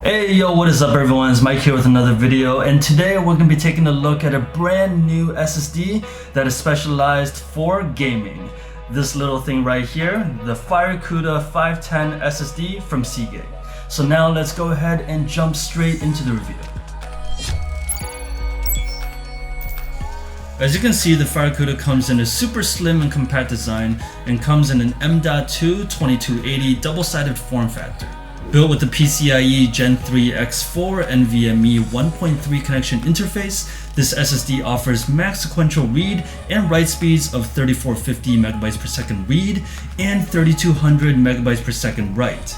Hey yo, what is up everyone? It's Mike here with another video, and today we're going to be taking a look at a brand new SSD that is specialized for gaming. This little thing right here, the FireCuda 510 SSD from Seagate. So now let's go ahead and jump straight into the review. As you can see, the FireCuda comes in a super slim and compact design and comes in an M.2 2280 double-sided form factor. Built with the PCIe Gen 3 X4 NVMe 1.3 connection interface, this SSD offers max sequential read and write speeds of 3450 megabytes per second read and 3200 megabytes per second write.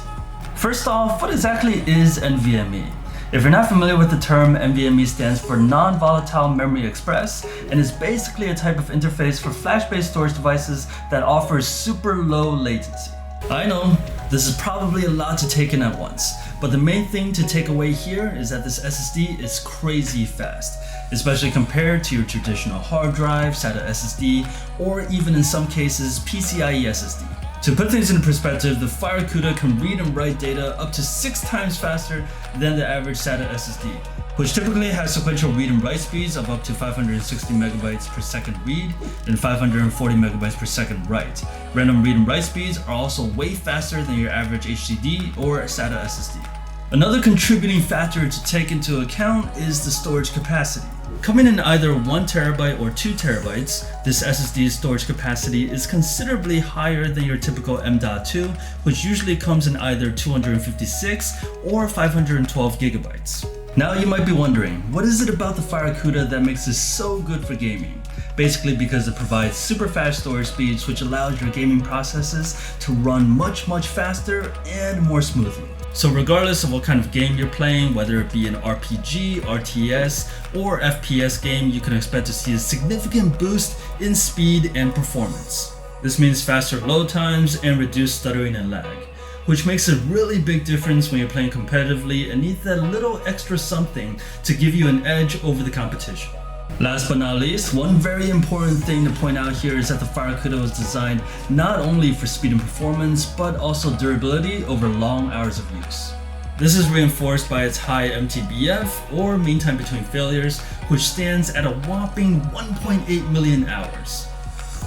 First off, what exactly is NVMe? If you're not familiar with the term, NVMe stands for Non-Volatile Memory Express and is basically a type of interface for flash-based storage devices that offers super low latency. I know, this is probably a lot to take in at once, but the main thing to take away here is that this SSD is crazy fast, especially compared to your traditional hard drive, SATA SSD, or even in some cases PCIe SSD. To put things into perspective, the FireCuda can read and write data up to 6 times faster than the average SATA SSD, which typically has sequential read and write speeds of up to 560 megabytes per second read and 540 megabytes per second write. Random read and write speeds are also way faster than your average HDD or SATA SSD. Another contributing factor to take into account is the storage capacity. Coming in either 1 terabyte or 2 terabytes, this SSD's storage capacity is considerably higher than your typical M.2, which usually comes in either 256 or 512 gigabytes. Now you might be wondering, what is it about the FireCuda that makes this so good for gaming? Basically because it provides super fast storage speeds, which allows your gaming processes to run much faster and more smoothly. So regardless of what kind of game you're playing, whether it be an RPG, RTS, or FPS game, you can expect to see a significant boost in speed and performance. This means faster load times and reduced stuttering and lag, which makes a really big difference when you're playing competitively and need that little extra something to give you an edge over the competition. Last but not least, one very important thing to point out here is that the FireCuda was designed not only for speed and performance, but also durability over long hours of use. This is reinforced by its high MTBF, or mean time between failures, which stands at a whopping 1.8 million hours.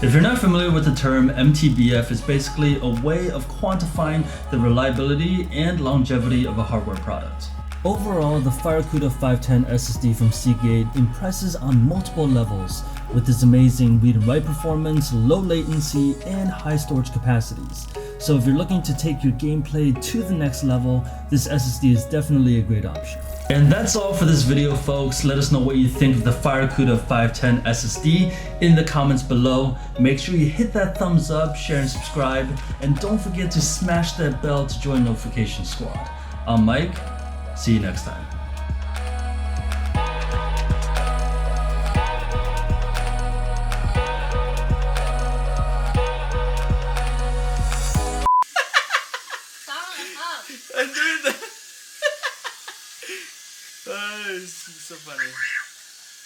If you're not familiar with the term, MTBF is basically a way of quantifying the reliability and longevity of a hardware product. Overall, the FireCuda 510 SSD from Seagate impresses on multiple levels with its amazing read and write performance, low latency, and high storage capacities. So if you're looking to take your gameplay to the next level, this SSD is definitely a great option. And that's all for this video, folks. Let us know what you think of the FireCuda 510 SSD in the comments below. Make sure you hit that thumbs up, share and subscribe, and don't forget to smash that bell to join Notification Squad. I'm Mike. See you next time.